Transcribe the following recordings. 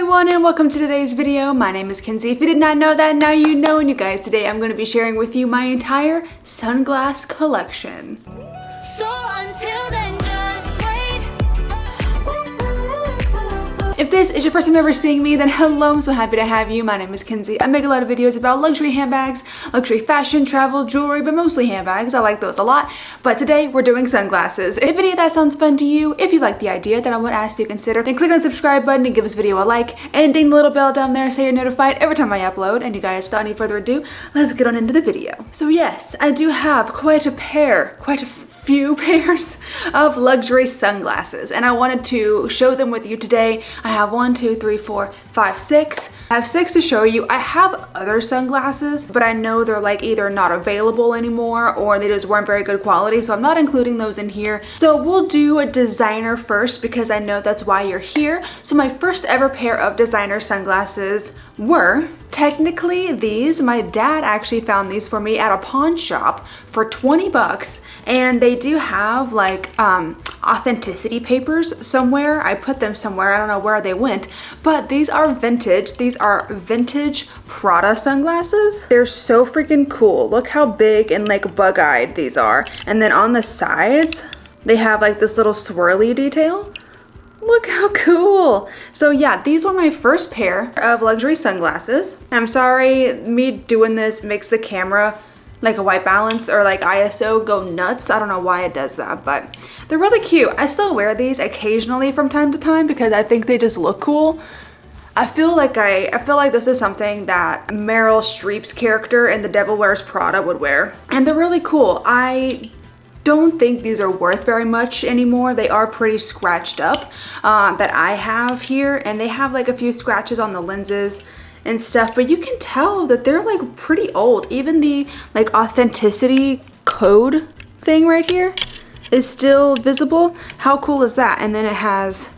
everyone and welcome to today's video. My name is Kenzie. If you did not know that, now you know. And you guys, today I'm going to be sharing with you my entire sunglass collection. So until then, just wait. If this is your first time ever seeing me, then hello, I'm so happy to have you. My name is Kenzie. I make a lot of videos about luxury handbags, luxury fashion, travel, jewelry, but mostly handbags. I like those a lot. But today we're doing sunglasses. If any of that sounds fun to you, if you like the idea, then I would ask you to consider, then click on the subscribe button and give this video a like, and ding the little bell down there so you're notified every time I upload. And you guys, without any further ado, let's get on into the video. So yes, I do have quite a few pairs of luxury sunglasses, and I wanted to show them with you today. I have 1, 2, 3, 4, 5, 6. I have 6 to show you. I have other sunglasses, but I know they're like either not available anymore or they just weren't very good quality, so I'm not including those in here. So we'll do a designer first because I know that's why you're here. So my first ever pair of designer sunglasses were technically these. My dad actually found these for me at a pawn shop for 20 bucks, and they do have like authenticity papers somewhere. I put them somewhere, I don't know where they went, but these are vintage. These are vintage Prada sunglasses. They're so freaking cool. Look how big and like bug-eyed these are. And then on the sides, they have like this little swirly detail. Look how cool. So yeah, these were my first pair of luxury sunglasses. I'm sorry, me doing this makes the camera like a white balance or like ISO go nuts. I don't know why it does that, but they're really cute. I still wear these occasionally from time to time because I think they just look cool. I feel like this is something that Meryl Streep's character in The Devil Wears Prada would wear. And they're really cool. I don't think these are worth very much anymore. They are pretty scratched up that I have here, and they have like a few scratches on the lenses and stuff, but you can tell that they're like pretty old. Even the like authenticity code thing right here is still visible. How cool is that? And then it has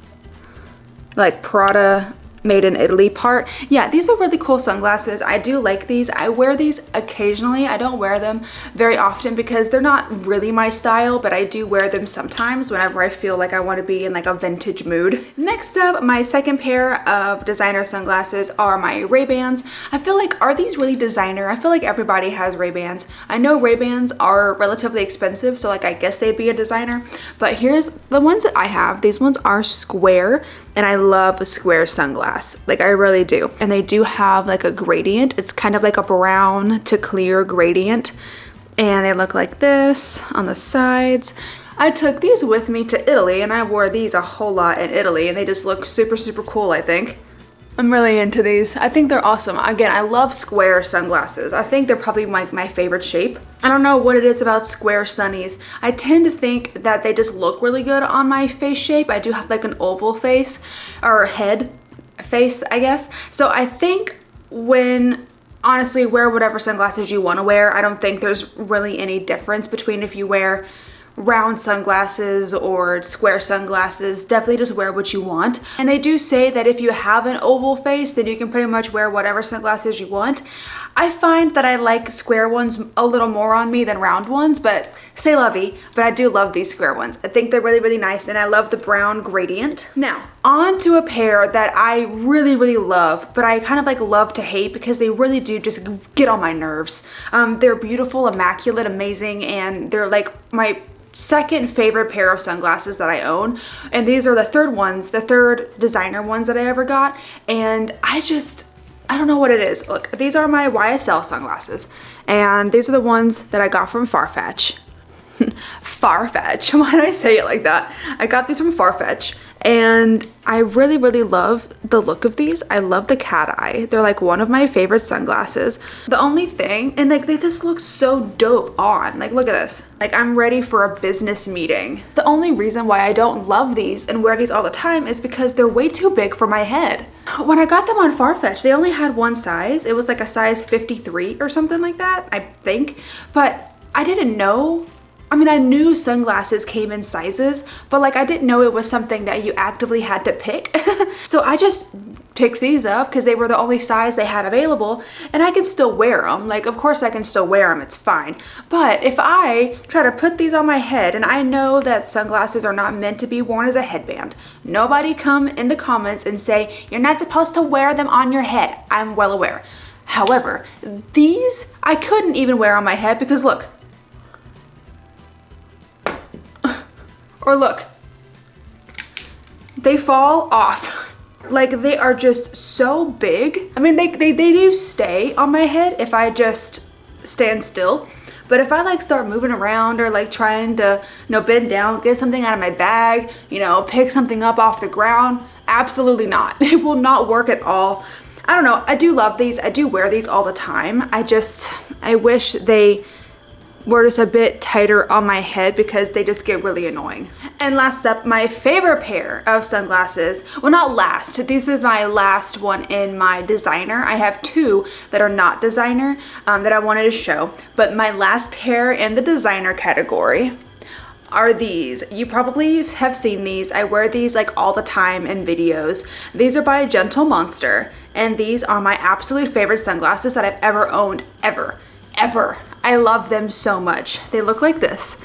like Prada made in Italy part. Yeah, these are really cool sunglasses. I do like these. I wear these occasionally. I don't wear them very often because they're not really my style, but I do wear them sometimes whenever I feel like I want to be in like a vintage mood. Next up, my second pair of designer sunglasses are my Ray-Bans. I feel like, are these really designer? I feel like everybody has Ray-Bans. I know Ray-Bans are relatively expensive, so like I guess they'd be a designer, but here's the ones that I have. These ones are square, and I love a square sunglass. Like I really do. And they do have like a gradient. It's kind of like a brown to clear gradient. And they look like this on the sides. I took these with me to Italy, and I wore these a whole lot in Italy, and they just look super, super cool, I think. I'm really into these. I think they're awesome. Again, I love square sunglasses. I think they're probably my favorite shape. I don't know what it is about square sunnies. I tend to think that they just look really good on my face shape. I do have like an oval face or head face, I guess. So I think honestly, wear whatever sunglasses you want to wear. I don't think there's really any difference between if you wear round sunglasses or square sunglasses. Definitely just wear what you want. And they do say that if you have an oval face, then you can pretty much wear whatever sunglasses you want. I find that I like square ones a little more on me than round ones, but c'est la vie. But I do love these square ones. I think they're really, really nice, and I love the brown gradient. Now, on to a pair that I really, really love, but I kind of like love to hate because they really do just get on my nerves. They're beautiful, immaculate, amazing, and they're like my second favorite pair of sunglasses that I own, and these are the third designer ones that I ever got, and I don't know what it is. Look, these are my YSL sunglasses, and these are the ones that I got from Farfetch. Farfetch, why did I say it like that? I got these from Farfetch, and I really, really love the look of these. I love the cat eye. They're like one of my favorite sunglasses. The only thing, and like they just look so dope on. Like look at this. Like I'm ready for a business meeting. The only reason why I don't love these and wear these all the time is because they're way too big for my head. When I got them on Farfetch, they only had one size. It was like a size 53 or something like that, I think. But I didn't know. I mean, I knew sunglasses came in sizes, but like I didn't know it was something that you actively had to pick. So I just picked these up because they were the only size they had available, and I can still wear them. Like, of course I can still wear them, it's fine. But if I try to put these on my head, and I know that sunglasses are not meant to be worn as a headband, nobody come in the comments and say, you're not supposed to wear them on your head. I'm well aware. However, these I couldn't even wear on my head because look. Or look. They fall off. Like, they are just so big. I mean, they do stay on my head if I just stand still. But if I like start moving around or like trying to, you know, bend down, get something out of my bag, you know, pick something up off the ground, absolutely not. It will not work at all. I don't know. I do love these. I do wear these all the time. I wish they were just a bit tighter on my head because they just get really annoying. And last up, my favorite pair of sunglasses. Well, not last. This is my last one in my designer. I have two that are not designer that I wanted to show. But my last pair in the designer category are these. You probably have seen these. I wear these like all the time in videos. These are by Gentle Monster, and these are my absolute favorite sunglasses that I've ever owned, ever. I love them so much. They look like this.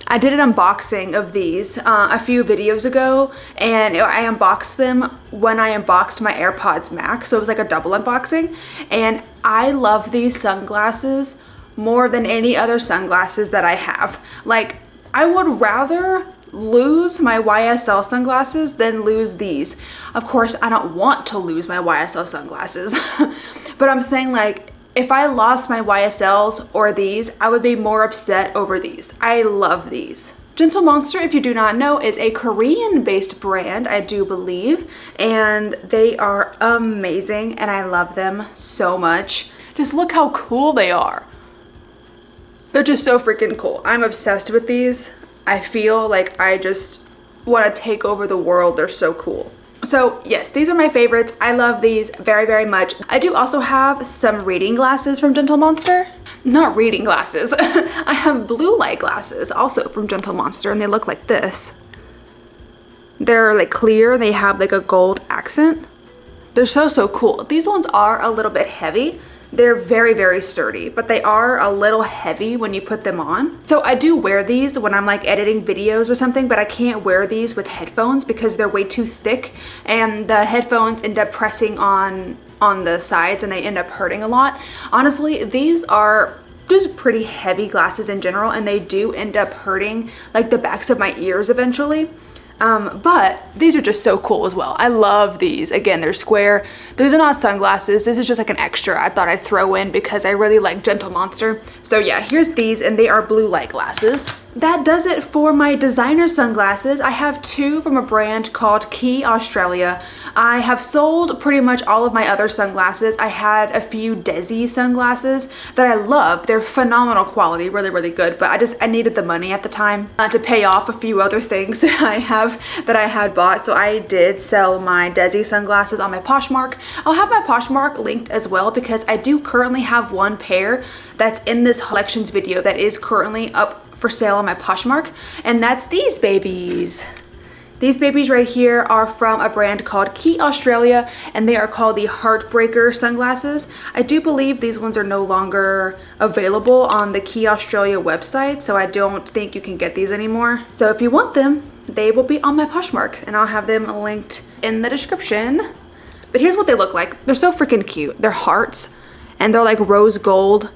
I did an unboxing of these a few videos ago, and I unboxed them when I unboxed my AirPods Max, so it was like a double unboxing, and I love these sunglasses more than any other sunglasses that I have. Like, I would rather lose my YSL sunglasses than lose these. Of course, I don't want to lose my YSL sunglasses, but I'm saying, like, if I lost my YSLs or these, I would be more upset over these. I love these. Gentle Monster, if you do not know, is a Korean-based brand, I do believe, and they are amazing, and I love them so much. Just look how cool they are. They're just so freaking cool. I'm obsessed with these. I feel like I just want to take over the world. They're so cool. So yes, these are my favorites. I love these very, very much. I do also have some reading glasses from Gentle Monster. Not reading glasses. I have blue light glasses also from Gentle Monster, and they look like this. They're like clear. They have like a gold accent. They're so, so cool. These ones are a little bit heavy. They're very, very sturdy, but they are a little heavy when you put them on. So I do wear these when I'm like editing videos or something, but I can't wear these with headphones because they're way too thick, and the headphones end up pressing on the sides and they end up hurting a lot. Honestly, these are just pretty heavy glasses in general, and they do end up hurting like the backs of my ears eventually. But these are just so cool as well. I love these. Again, they're square. These are not sunglasses. This is just like an extra I thought I'd throw in because I really like Gentle Monster. So yeah, here's these, and they are blue light glasses. That does it for my designer sunglasses. I have two from a brand called Quay Australia. I have sold pretty much all of my other sunglasses. I had a few Desi sunglasses that I love. They're phenomenal quality, really, really good, but I needed the money at the time to pay off a few other things that I had bought. So I did sell my Desi sunglasses on my Poshmark. I'll have my Poshmark linked as well because I do currently have one pair that's in this collections video that is currently up for sale on my Poshmark, and that's these babies. These babies right here are from a brand called Quay Australia, and they are called the Heartbreaker sunglasses. I do believe these ones are no longer available on the Quay Australia website, so I don't think you can get these anymore. So if you want them, they will be on my Poshmark, and I'll have them linked in the description. But here's what they look like. They're so freaking cute. They're hearts, and they're like rose gold.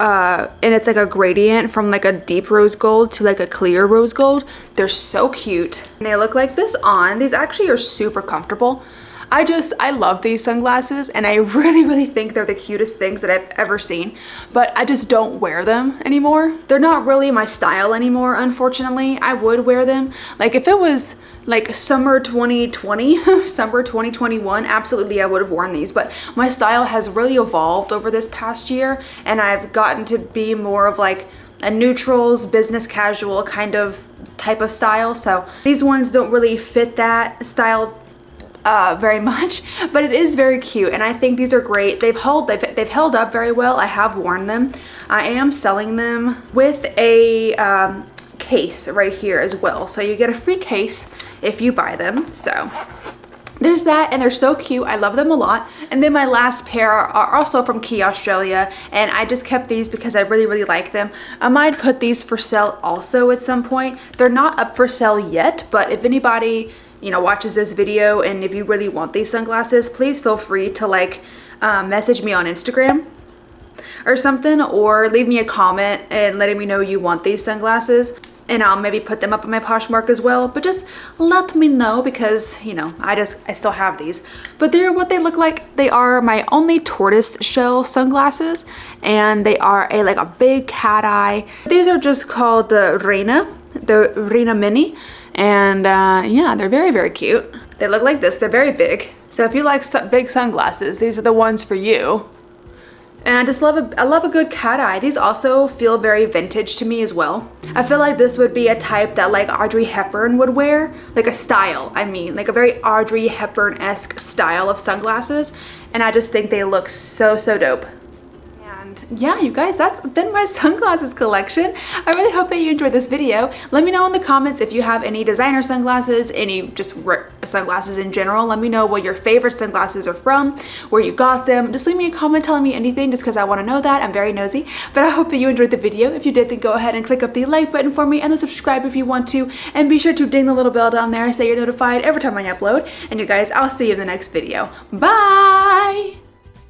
And it's like a gradient from like a deep rose gold to like a clear rose gold. They're so cute. And they look like this on. These actually are super comfortable. I love these sunglasses, and I really, really think they're the cutest things that I've ever seen, but I just don't wear them anymore. They're not really my style anymore, unfortunately. I would wear them. Like if it was like summer 2020, summer 2021, absolutely I would have worn these, but my style has really evolved over this past year, and I've gotten to be more of like a neutrals, business casual kind of type of style. So these ones don't really fit that style very much, but it is very cute, and I think these are great. They've held up very well. I have worn them. I am selling them with a case right here as well. So you get a free case if you buy them. So there's that, and they're so cute. I love them a lot. And then my last pair are also from Quay Australia, and I just kept these because I really like them. I might put these for sale also at some point. They're not up for sale yet, but if anybody, you know, watches this video and if you really want these sunglasses, please feel free to like message me on Instagram or something, or leave me a comment and letting me know you want these sunglasses, and I'll maybe put them up on my Poshmark as well. But just let me know, because you know, I still have these. But they're what they look like. They are my only tortoise shell sunglasses, and they are like a big cat eye. These are just called the Reina Mini, and yeah, they're very cute. They look like this. They're very big. So if you like big sunglasses, these are the ones for you. And I just love a good cat eye. These also feel very vintage to me as well. I feel like this would be a type that like Audrey Hepburn would wear, like a style, I mean, like a very Audrey Hepburn-esque style of sunglasses. And I just think they look so dope. And yeah, you guys, that's been my sunglasses collection. I really hope that you enjoyed this video. Let me know in the comments if you have any designer sunglasses, any just sunglasses in general. Let me know what your favorite sunglasses are from, where you got them. Just leave me a comment telling me anything, just because I want to know that. I'm very nosy. But I hope that you enjoyed the video. If you did, then go ahead and click up the like button for me, and then subscribe if you want to. And be sure to ding the little bell down there so you're notified every time I upload. And you guys, I'll see you in the next video. Bye!